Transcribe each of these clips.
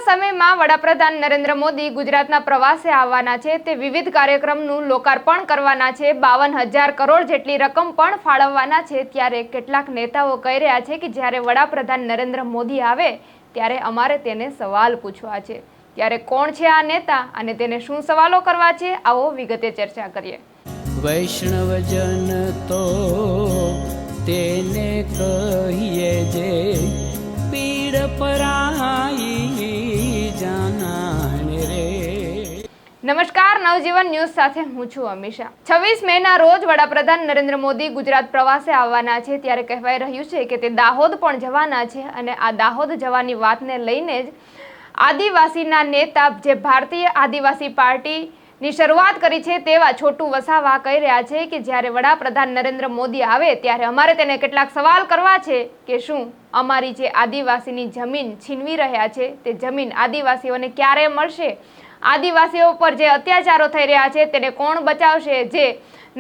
સમયમાં વડાપ્રધાન નરેન્દ્ર મોદી ગુજરાતના પ્રવાસે આવવાના છે તે વિવિધ કાર્યક્રમનું લોકાર્પણ કરવાના છે 52,000 કરોડ જેટલી રકમ પણ ફાળવવાના છે ત્યારે કેટલાક નેતાઓ કહી રહ્યા છે કે જ્યારે વડાપ્રધાન નરેન્દ્ર મોદી આવે ત્યારે અમારે તેને સવાલ પૂછવા છે ત્યારે કોણ છે આ નેતા અને તેને શું સવાલો કરવા છે આવો વિગતે ચર્ચા કરીએ। વૈષ્ણવજન તો તેને કહીએ જે પીડ પરાઈ જાનાને રે। નમસ્કાર, નવજીવન ન્યૂઝ સાથે હું છું અમીષા। 26 મેના રોજ વડાપ્રધાન નરેન્દ્ર મોદી ગુજરાત પ્રવાસે આવવાના છે ત્યારે કહેવાય રહ્યું છે કે તે દાહોદ પણ જવાના છે અને આ દાહોદ જવાની વાતને લઈને જ આદિવાસીના નેતા જે ભારતીય આદિવાસી પાર્ટીની શરૂઆત કરી છે તેવા છોટુ વસાવા કહી રહ્યા છે કે જ્યારે વડાપ્રધાન નરેન્દ્ર મોદી આવે ત્યારે અમારે તેને કેટલાક સવાલ કરવા છે કે શું અમારી જે આદિવાસીની જમીન છીનવી રહ્યા છે તે જમીન આદિવાસીઓને ક્યારે મળશે, આદિવાસીઓ પર જે અત્યાચારો થઈ રહ્યા છે તેને કોણ બચાવશે, જે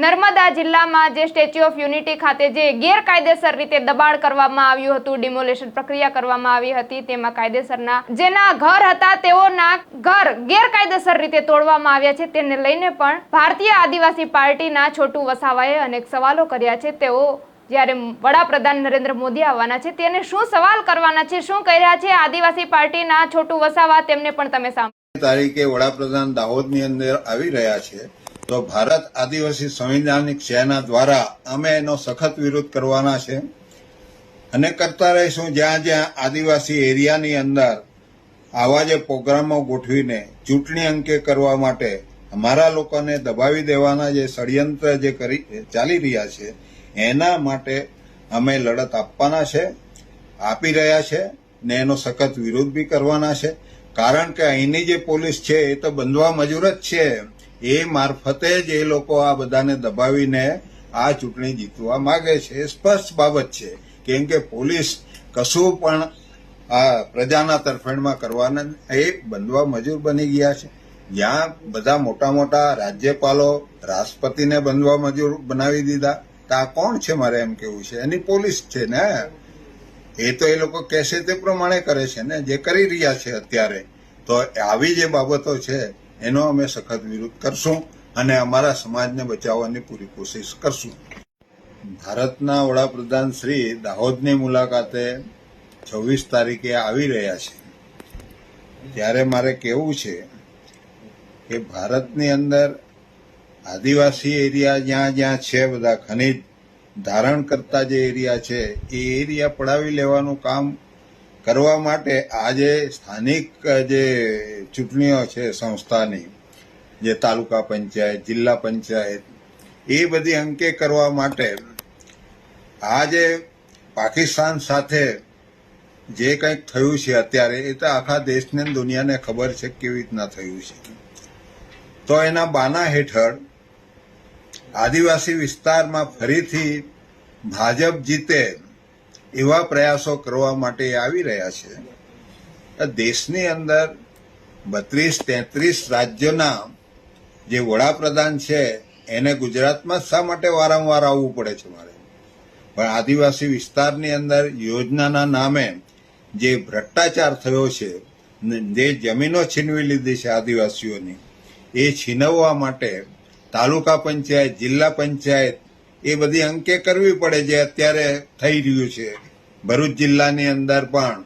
નર્મદા જિલ્લામાં જે સ્ટેચ્યુ ઓફ યુનિટી ખાતે જે ગેરકાયદેસર રીતે દબાણ કરવામાં આવ્યું હતું, ડિમોલેશન પ્રક્રિયા કરવામાં આવી હતી, તેમાં કાયદેસરના જેના ઘર હતા તેઓના ઘર ગેરકાયદેસર રીતે તોડવામાં આવ્યા છે તેને લઈને પણ ભારતીય આદિવાસી પાર્ટીના છોટુ વસાવાએ અનેક સવાલો કર્યા છે। તેઓ જ્યારે વડાપ્રધાન નરેન્દ્ર મોદી આવવાના છે તેને શું સવાલ કરવાના છે, શું કહી રહ્યા છે આદિવાસી પાર્ટીના છોટુ વસાવા, તેમને પણ તમે સાંભળો। તારીખે વડાપ્રધાન દાહોદની અંદર આવી રહ્યા છે તો ભારત આદિવાસી સંવિધાનિક સેના દ્વારા અમે એનો સખત વિરોધ કરવાના છે અને કરતા રહીશું। જ્યાં જ્યાં આદિવાસી એરિયાની અંદર આવા જે પ્રોગ્રામો ગોઠવીને ચૂંટણી અંકે કરવા માટે અમારા લોકોને દબાવી દેવાના જે ષડયંત્ર જે ચાલી રહ્યા છે એના માટે અમે લડત આપવાના છે, આપી રહ્યા છે ને એનો સખત વિરોધ બી કરવાના છે। કારણ કે અહીંની જે પોલીસ છે એ તો બંધવા મજૂર જ છે, એ મારફતે જ એ લોકો આ બધાને દબાવીને આ ચૂંટણી જીતવા માંગે છે। એ સ્પષ્ટ બાબત છે, કેમ કે પોલીસ કશું પણ આ પ્રજાના તરફેણમાં કરવાના એ બંધવા મજૂર બની ગયા છે। જ્યાં બધા મોટા મોટા રાજ્યપાલો રાષ્ટ્રપતિને બંધવા મજૂર બનાવી દીધા તો આ કોણ છે, મારે એમ કેવું છે, એની પોલીસ છે ને, એ તો એ લોકો કહેશે તે પ્રમાણે કરે છે ને, જે કરી રહ્યા છે અત્યારે। તો આવી જે બાબતો છે એનો અમે સખત વિરોધ કરશું અને અમારા સમાજને બચાવવાની પૂરી કોશિશ કરશું। ભારતના વડાપ્રધાન શ્રી દાહોદની મુલાકાતે 26 તારીખે આવી રહ્યા છે ત્યારે મારે કહેવું છે કે ભારતની અંદર આદિવાસી એરિયા જ્યાં જ્યાં છે, બધા ખનિજ ધારણ કરતા જે એરિયા છે એ એરિયા પડાવી લેવાનું કામ કરવા માટે આજે સ્થાનિક જે ચૂંટણીઓ છે સંસ્થાની, જે તાલુકા પંચાયત, જિલ્લા પંચાયત, એ બધી અંકે કરવા માટે આજે પાકિસ્તાન સાથે જે કંઈક થયું છે અત્યારે એ તો આખા દેશને દુનિયાને ખબર છે કેવી રીતના થયું છે। તો એના બાના હેઠળ આદિવાસી વિસ્તારમાં ફરીથી ભાજપ જીતે એવા પ્રયાસો કરવા માટે આવી રહ્યા છે। દેશની અંદર 32-33 રાજ્યોના જે વડાપ્રધાન છે એને ગુજરાતમાં શા માટે વારંવાર આવવું પડે છે મારે? પણ આદિવાસી વિસ્તારની અંદર યોજનાના નામે જે ભ્રષ્ટાચાર થયો છે, જે જમીનો છીનવી લીધી છે આદિવાસીઓની, એ છીનવવા માટે તાલુકા પંચાયત, જિલ્લા પંચાયત એ બધી અંકે કરવી પડે, જે અત્યારે થઈ રહ્યું છે। ભરૂચ જિલ્લાની અંદર પણ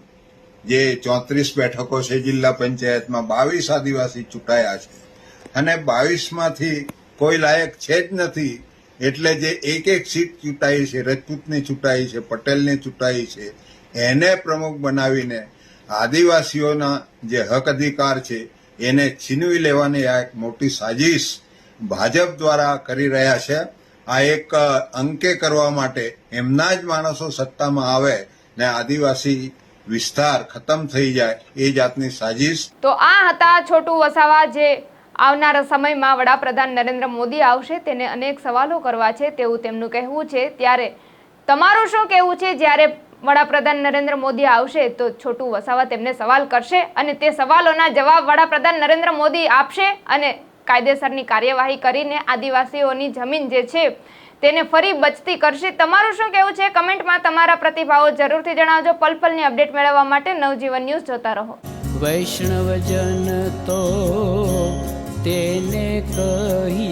જે 34 બેઠકો છે જિલ્લા પંચાયતમાં 22 આદિવાસી ચૂંટાયા છે અને 22માંથી કોઈ લાયક છે જ નથી, એટલે જે એક સીટ ચૂંટાઈ છે, રજપૂતની ચૂંટાઈ છે, પટેલની ચૂંટાઈ છે, એને પ્રમુખ બનાવીને આદિવાસીઓના જે હક અધિકાર છે એને છીનવી લેવાની આ એક મોટી સાજિશ ભાજપ દ્વારા કરી રહ્યા છે। આ એક અંકે કરવા માટે એમના જ માણસો સત્તામાં આવે ને આદિવાસી વિસ્તાર ખતમ થઈ જાય એ જાતની સાજિશ। તો આ હતા છોટુ વસાવા, જે આવનારા સમયમાં વડાપ્રધાન નરેન્દ્ર મોદી આવશે તેને અનેક સવાલો કરવા છે તેવું તેમનું કહેવું છે। ત્યારે તમારું શું કહેવું છે? જ્યારે વડાપ્રધાન નરેન્દ્ર મોદી આવશે તો છોટુ વસાવા તેમને સવાલ કરશે અને તે સવાલોના જવાબ વડાપ્રધાન નરેન્દ્ર મોદી આપશે અને કાયદેસરની કાર્યવાહી કરીને આદિવાસીઓની જમીન જે છે તેને ફરી બચતી કરશે। તમારું શું કહેવું છે? કમેન્ટમાં તમારા પ્રતિભાવો જરૂરથી જણાવજો। પલ પલની અપડેટ મેળવવા માટે નવજીવન ન્યૂઝ જોતા રહો। વૈષ્ણવજન તો તેને કહીએ